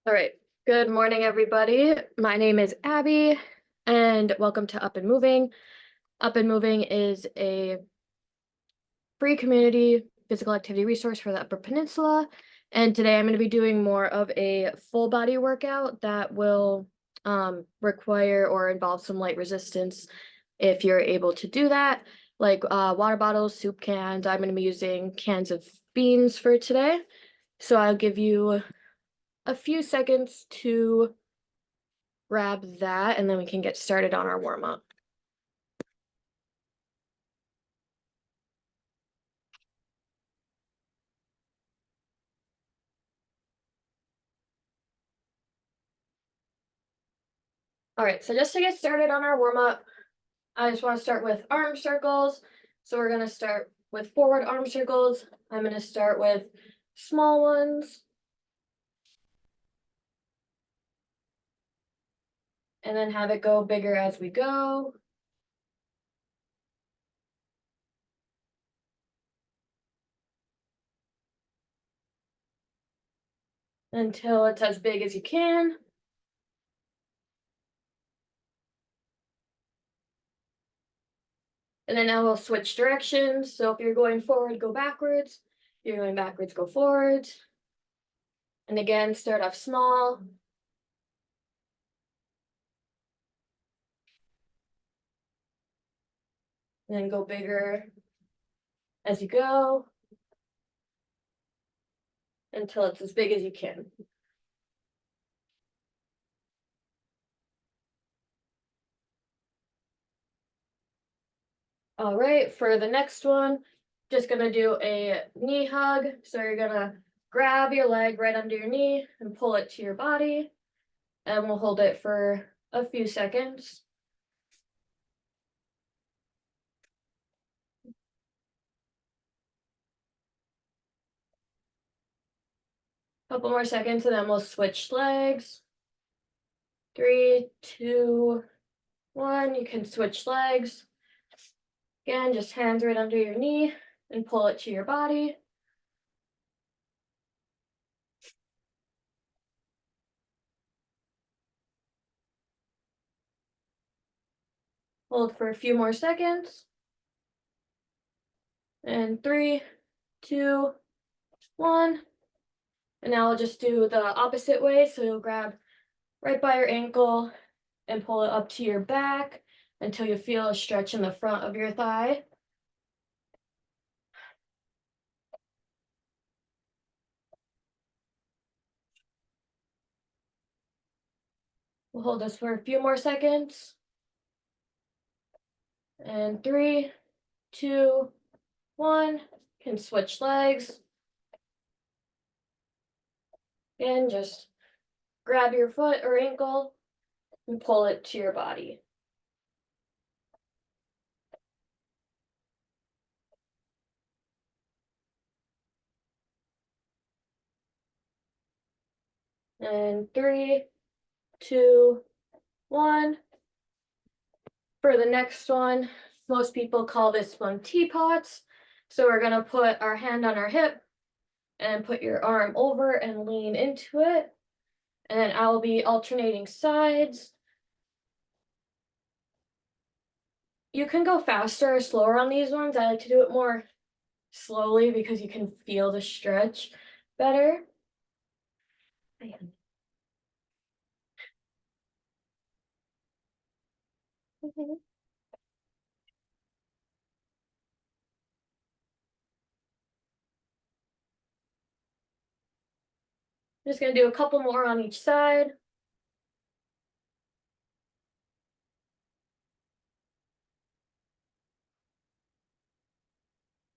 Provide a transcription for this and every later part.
All right. Good morning, everybody. My name is Abby, and welcome to Up and Moving. Up and Moving is a free community physical activity resource for the Upper Peninsula. And today I'm going to be doing more of a full body workout that will require or involve some light resistance if you're able to do that, like water bottles, soup cans. I'm going to be using cans of beans for today. So I'll give you a few seconds to grab that and then we can get started on our warm up. All right, so just to get started on our warm up, I just want to start with arm circles. So we're going to start with forward arm circles. I'm going to start with small ones and then have it go bigger as we go. Until it's as big as you can. And then now we'll switch directions. So if you're going forward, go backwards. If you're going backwards, go forwards. And again, start off small. And then go bigger as you go until it's as big as you can. All right, for the next one, just gonna do a knee hug. So you're gonna grab your leg right under your knee and pull it to your body, and we'll hold it for a few seconds. Couple more seconds, and then we'll switch legs. 3, 2, 1. You can switch legs. Again, just hands right under your knee and pull it to your body. Hold for a few more seconds. And 3, 2, 1. And now I'll just do the opposite way. So you'll grab right by your ankle and pull it up to your back until you feel a stretch in the front of your thigh. We'll hold this for a few more seconds. And 3, 2, 1. Can switch legs. And just grab your foot or ankle and pull it to your body. And 3, 2, 1. For the next one, most people call this one teapots. So we're gonna put our hand on our hip and put your arm over and lean into it. And then I'll be alternating sides. You can go faster or slower on these ones. I like to do it more slowly because you can feel the stretch better. Just gonna do a couple more on each side.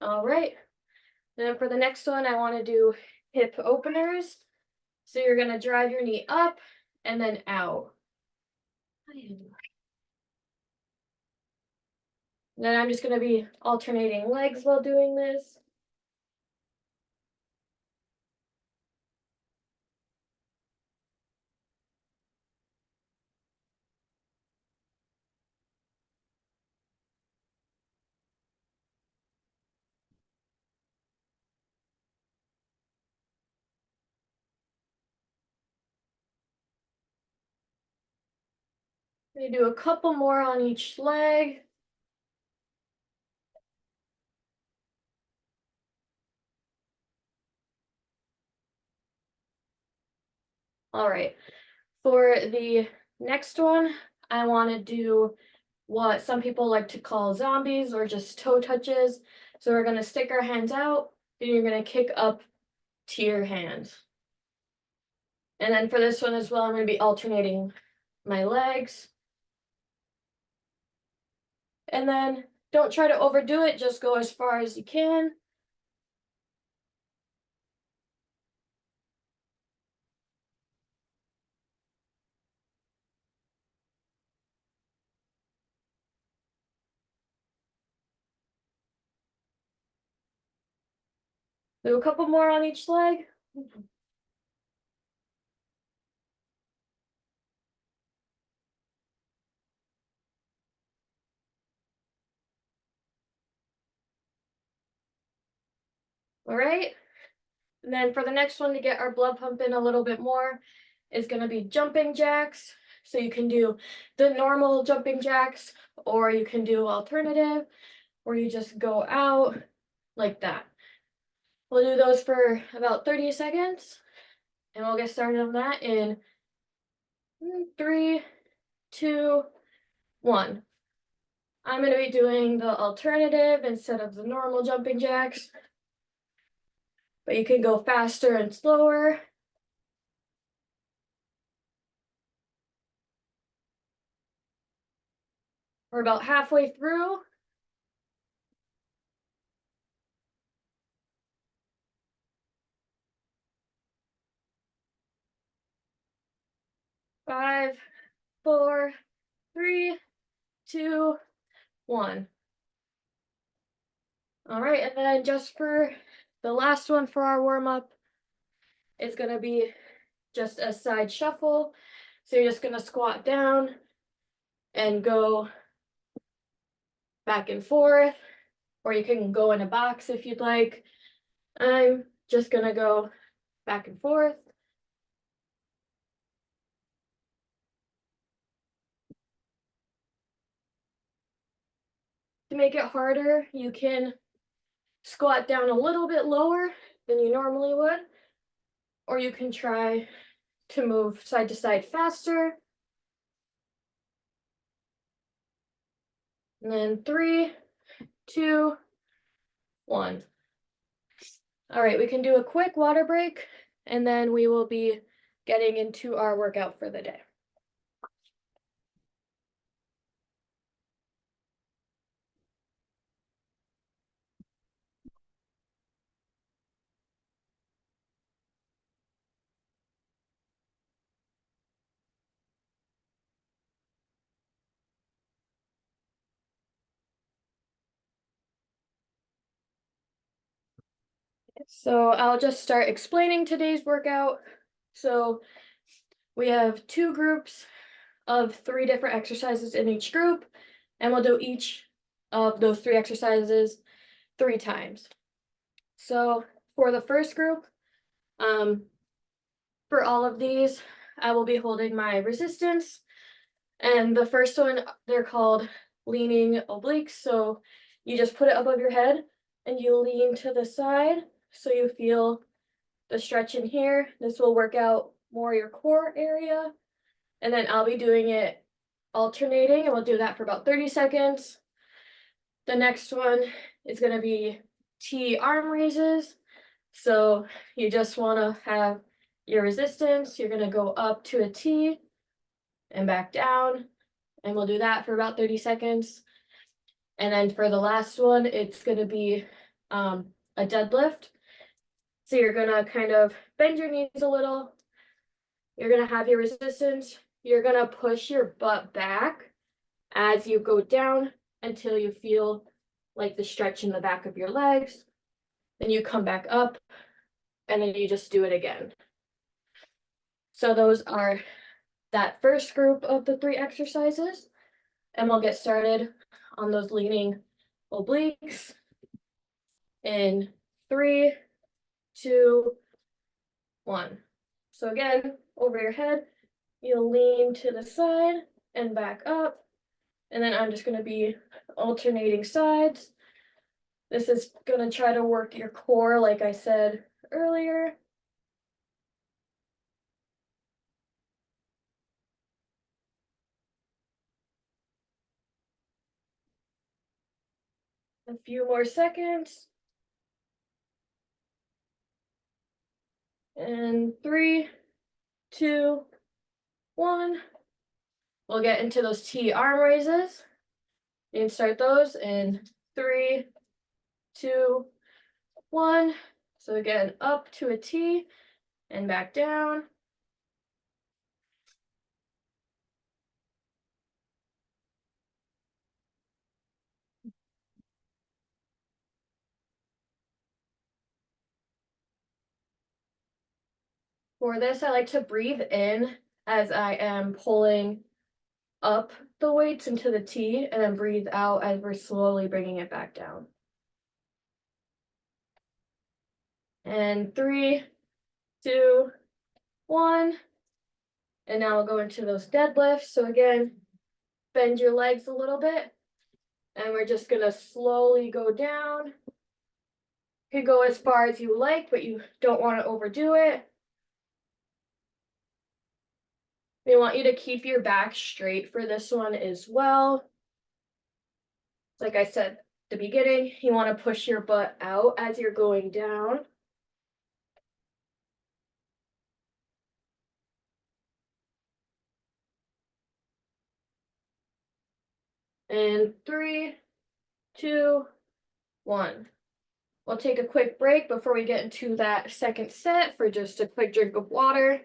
All right. Then for the next one, I want to do hip openers. So you're gonna drive your knee up and then out. Then I'm just gonna be alternating legs while doing this. We do a couple more on each leg. All right, for the next one, I want to do what some people like to call zombies or just toe touches. So we're going to stick our hands out and you're going to kick up to your hands. And then for this one as well, I'm going to be alternating my legs. And then don't try to overdo it, just go as far as you can. Do a couple more on each leg. All right. And then for the next one to get our blood pumping a little bit more is going to be jumping jacks. So you can do the normal jumping jacks, or you can do alternative, where you just go out like that. We'll do those for about 30 seconds, and we'll get started on that in 3, 2, 1. I'm going to be doing the alternative instead of the normal jumping jacks, but you can go faster and slower. We're about halfway through. 5, 4, 3, 2, 1. All right, and then just for the last one for our warm-up, it's going to be just a side shuffle. So you're just going to squat down and go back and forth, or you can go in a box if you'd like. I'm just going to go back and forth. To make it harder, you can squat down a little bit lower than you normally would, or you can try to move side to side faster. And then 3, 2, 1. All right, we can do a quick water break, and then we will be getting into our workout for the day. So I'll just start explaining today's workout. So we have 2 groups of 3 different exercises in each group, and we'll do each of those 3 exercises 3 times. So for the first group, for all of these, I will be holding my resistance. And the first one, they're called leaning obliques. So you just put it above your head and you lean to the side so you feel the stretch in here. This will work out more your core area. And then I'll be doing it alternating, and we'll do that for about 30 seconds. The next one is going to be T arm raises. So you just want to have your resistance. You're going to go up to a T and back down, and we'll do that for about 30 seconds. And then for the last one, it's going to be a deadlift. So you're going to kind of bend your knees a little. You're going to have your resistance. You're going to push your butt back as you go down until you feel like the stretch in the back of your legs. Then you come back up, and then you just do it again. So those are that first group of the 3 exercises, and we'll get started on those leaning obliques in 3, 2, 1. So again, over your head, you'll lean to the side and back up. And then I'm just going to be alternating sides. This is going to try to work your core, like I said earlier. A few more seconds. And 3, 2, 1. We'll get into those T arm raises. You can start those in 3, 2, 1. So again, up to a T and back down. For this, I like to breathe in as I am pulling up the weights into the T, and then breathe out as we're slowly bringing it back down. And 3, 2, 1. And now we'll go into those deadlifts. So again, bend your legs a little bit. And we're just gonna slowly go down. You can go as far as you like, but you don't want to overdo it. We want you to keep your back straight for this one as well. Like I said at the beginning, you want to push your butt out as you're going down. And 3, 2, 1. We'll take a quick break before we get into that second set for just a quick drink of water.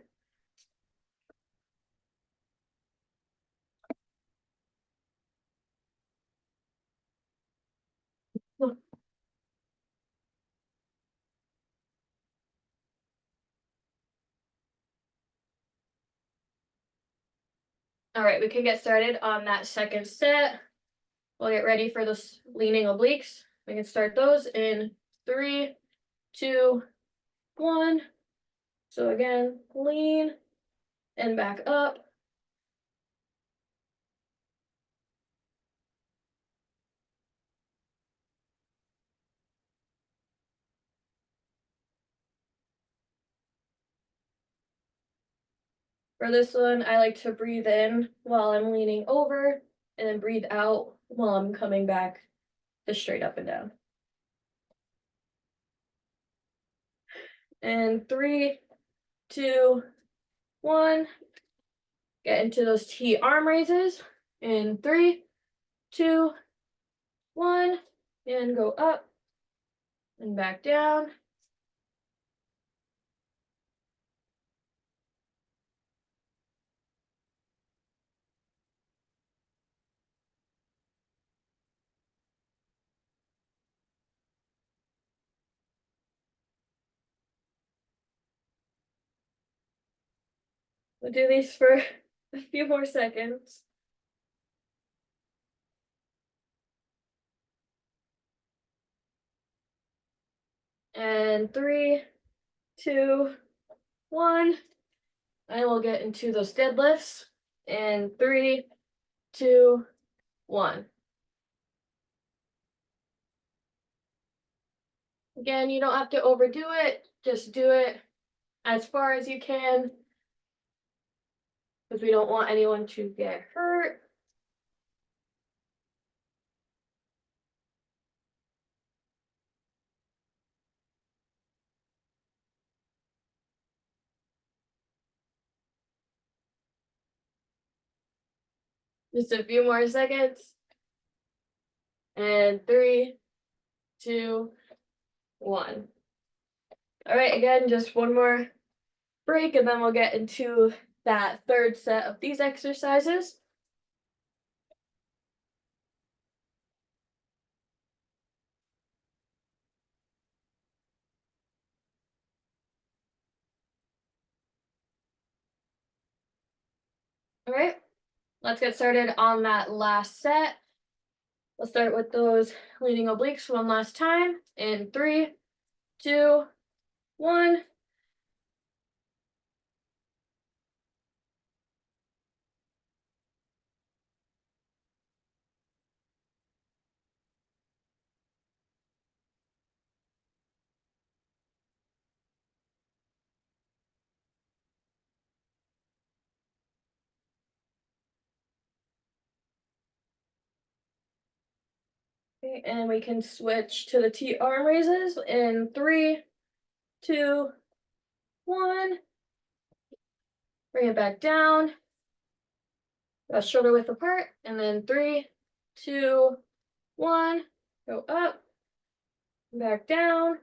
All right, we can get started on that second set. We'll get ready for those leaning obliques. We can start those in 3, 2, 1. So again, lean and back up. For this one, I like to breathe in while I'm leaning over and then breathe out while I'm coming back just straight up and down. And 3, 2, 1. Get into those T arm raises in 3, 2, 1. And go up and back down. We'll do these for a few more seconds. And 3, 2, 1. I will get into those deadlifts. And 3, 2, 1. Again, you don't have to overdo it. Just do it as far as you can, because we don't want anyone to get hurt. Just a few more seconds. And 3, 2, 1. All right, again, just one more break, and then we'll get into that third set of these exercises. All right, let's get started on that last set. We'll start with those leaning obliques one last time in 3, 2, 1. Okay, and we can switch to the T arm raises in 3, 2, 1. Bring it back down. Shoulder width apart, and then 3, 2, 1. Go up, back down.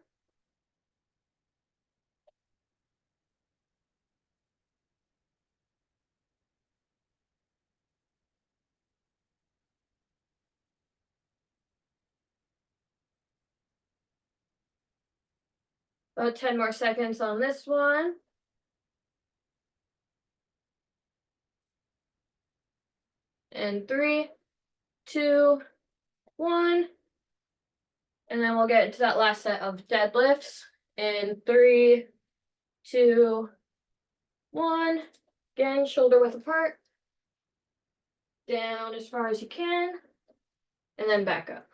About 10 more seconds on this one. And 3, 2, 1. And then we'll get into that last set of deadlifts in 3, 2, 1. Again, shoulder width apart. Down as far as you can. And then back up.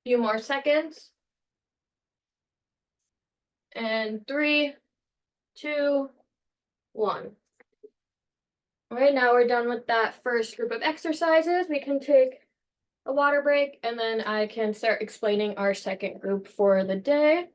Few more seconds. And 3, 2, 1. All right, now we're done with that first group of exercises. We can take a water break, and then I can start explaining our second group for the day.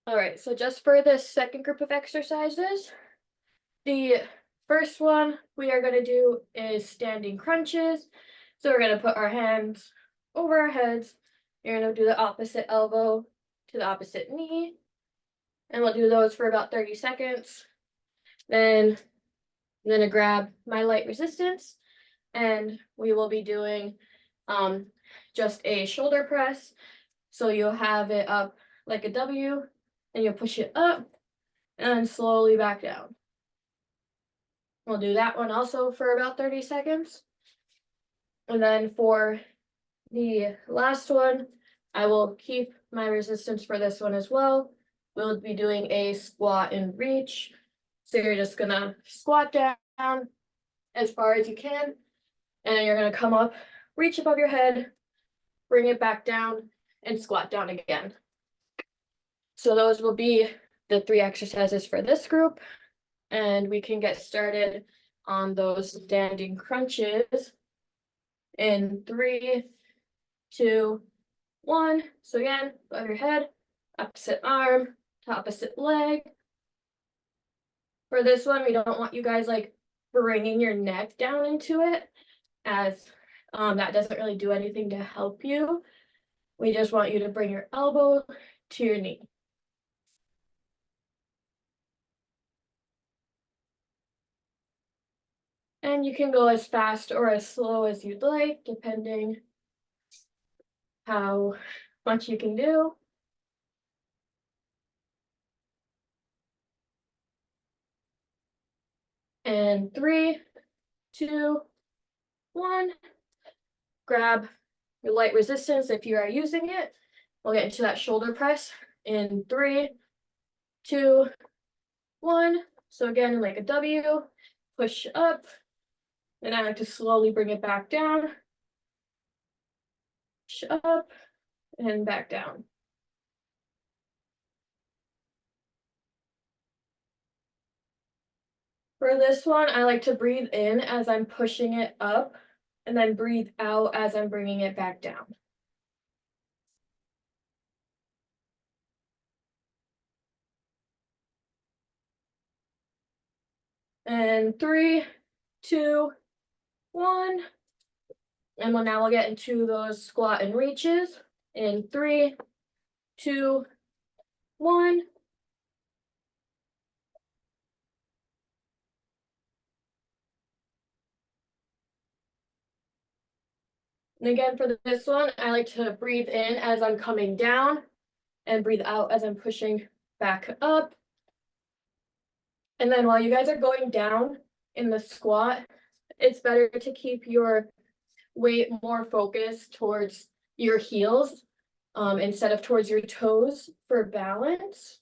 All right, so just for this second group of exercises, the first one we are going to do is standing crunches. So we're going to put our hands over our heads. You're going to do the opposite elbow to the opposite knee. And we'll do those for about 30 seconds. Then I'm going to grab my light resistance, and we will be doing just a shoulder press. So you'll have it up like a W, and you'll push it up and slowly back down. We'll do that one also for about 30 seconds. And then for the last one, I will keep my resistance for this one as well. We'll be doing a squat and reach. So you're just gonna squat down as far as you can, and then you're gonna come up, reach above your head, bring it back down, and squat down again. So those will be the 3 exercises for this group, and we can get started on those standing crunches in 3, 2, 1. So again, above your head, opposite arm to opposite leg. For this one, we don't want you guys like bringing your neck down into it, as that doesn't really do anything to help you. We just want you to bring your elbow to your knee. And you can go as fast or as slow as you'd like, depending how much you can do. And 3, 2, 1. Grab your light resistance if you are using it. We'll get into that shoulder press in 3, 2, 1. So again, like a W, push up. Then I like to slowly bring it back down. Push up and back down. For this one, I like to breathe in as I'm pushing it up, and then breathe out as I'm bringing it back down. And 3, 2, 1. And now we'll get into those squat and reaches in 3, 2, 1. And again, for this one, I like to breathe in as I'm coming down and breathe out as I'm pushing back up. And then while you guys are going down in the squat, it's better to keep your weight more focused towards your heels instead of towards your toes for balance.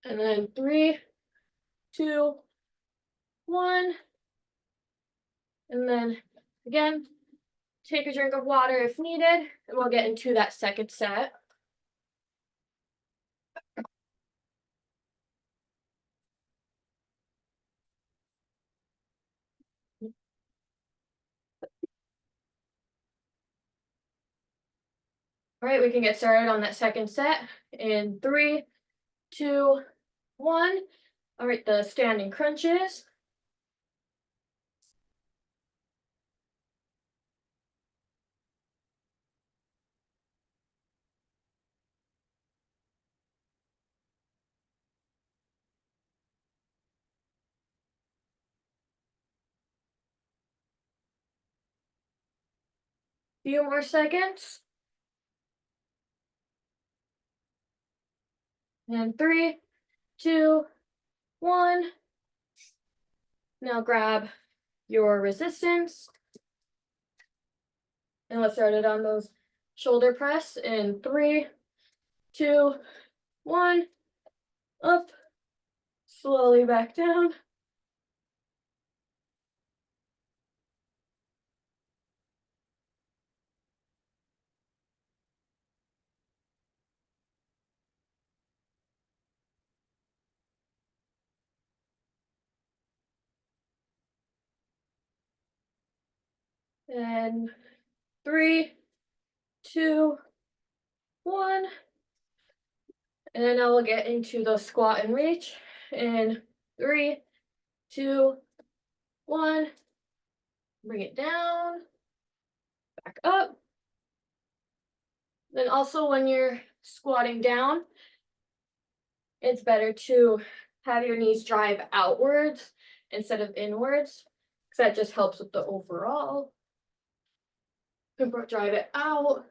And then 3, 2, 1. And then again, take a drink of water if needed, and we'll get into that second set. All right, we can get started on that second set in 3, 2, 1. All right, the standing crunches. Few more seconds. And 3, 2, 1. Now grab your resistance. And let's start it on those shoulder press in 3, 2, 1. Up. Slowly back down. And 3, 2, 1. And then now we'll get into the squat and reach in 3, 2, 1. Bring it down, back up. Then also when you're squatting down, it's better to have your knees drive outwards instead of inwards, because that just helps with the overall. Drive it out.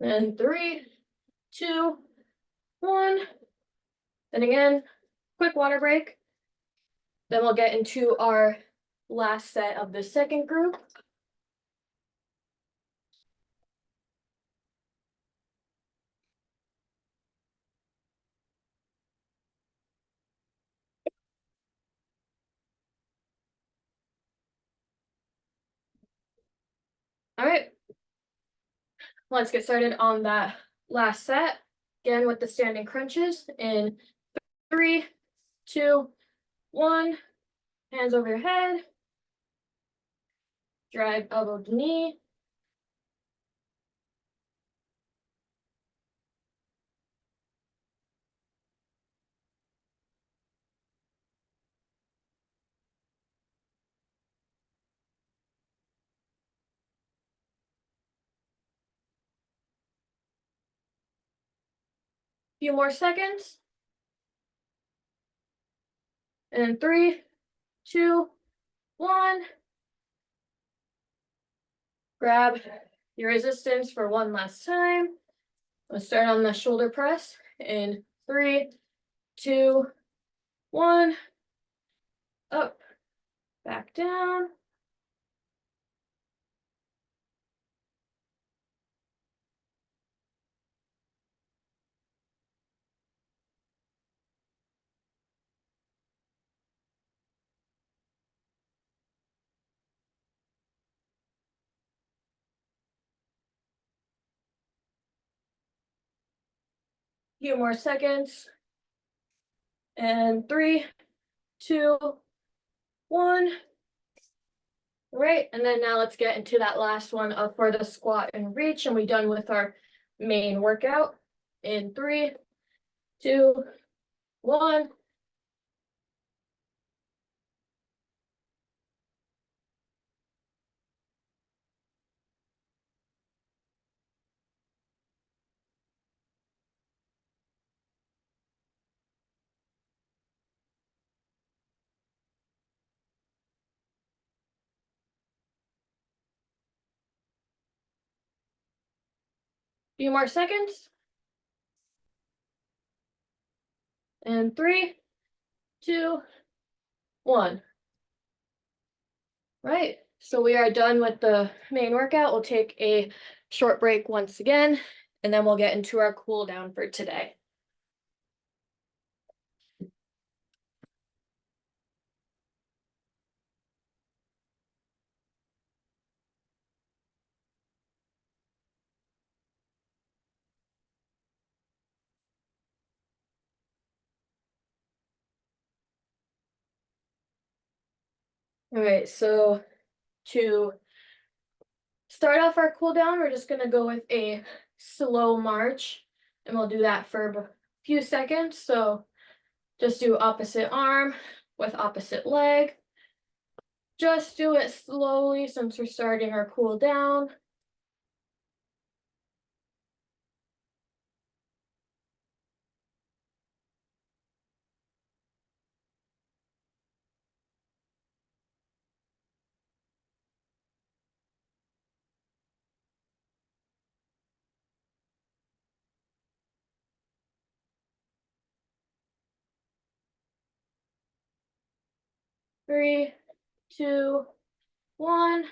And 3, 2, 1. Then again, quick water break. Then we'll get into our last set of the second group. All right, let's get started on that last set. Again with the standing crunches in 3, 2, 1. Hands over your head. Drive elbow to knee. Few more seconds. And 3, 2, 1. Grab your resistance for one last time. Let's start on the shoulder press in 3, 2, 1. Up, back down. Few more seconds. And 3, 2, 1. All right, and then now let's get into that last one for the squat and reach, and we're done with our main workout in 3, 2, 1. Few more seconds. And 3, 2, 1. Right, so we are done with the main workout. We'll take a short break once again, and then we'll get into our cool down for today. All right, so to start off our cool down, we're just gonna go with a slow march, and we'll do that for a few seconds. So just do opposite arm with opposite leg. Just do it slowly since we're starting our cool down. Three, two, one.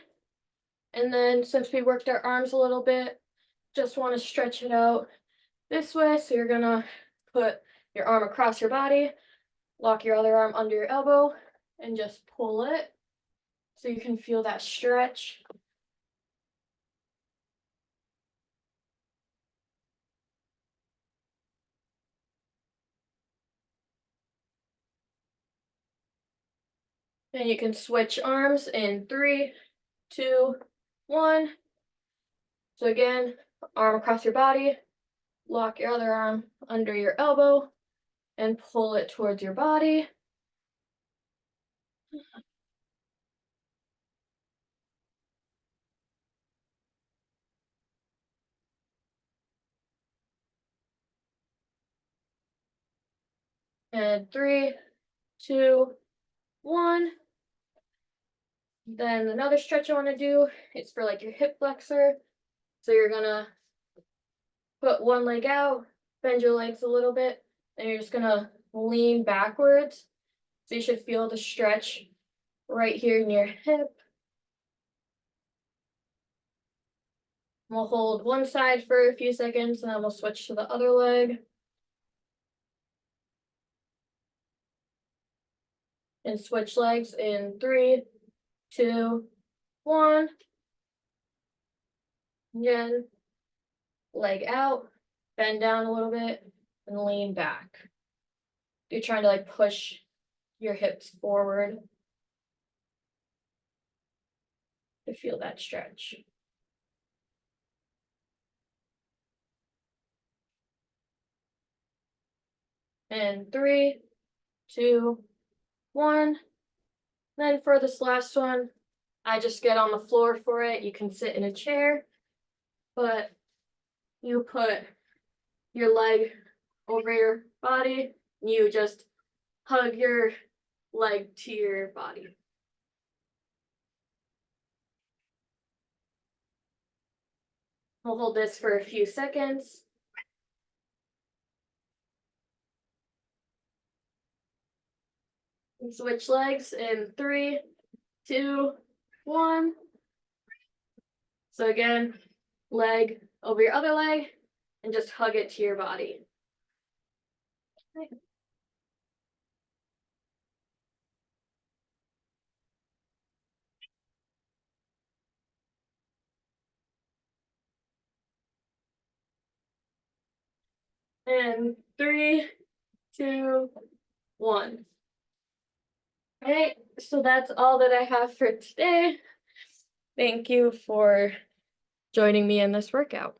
And then since we worked our arms a little bit, just want to stretch it out this way. So you're gonna put your arm across your body, lock your other arm under your elbow, and just pull it so you can feel that stretch. Then you can switch arms in 3, 2, 1. So again, arm across your body, lock your other arm under your elbow, and pull it towards your body. And 3, 2, 1. Then another stretch I want to do is for like your hip flexor. So you're gonna put one leg out, bend your legs a little bit, and you're just gonna lean backwards. So you should feel the stretch right here in your hip. We'll hold one side for a few seconds and then we'll switch to the other leg. And switch legs in 3, 2, 1. Again, leg out, bend down a little bit, and lean back. You're trying to like push your hips forward to feel that stretch. And 3, 2, 1. Then for this last one, I just get on the floor for it. You can sit in a chair, but you put your leg over your body. You just hug your leg to your body. We'll hold this for a few seconds. And switch legs in 3, 2, 1. So again, leg over your other leg and just hug it to your body. And 3, 2, 1. All right, so that's all that I have for today. Thank you for joining me in this workout.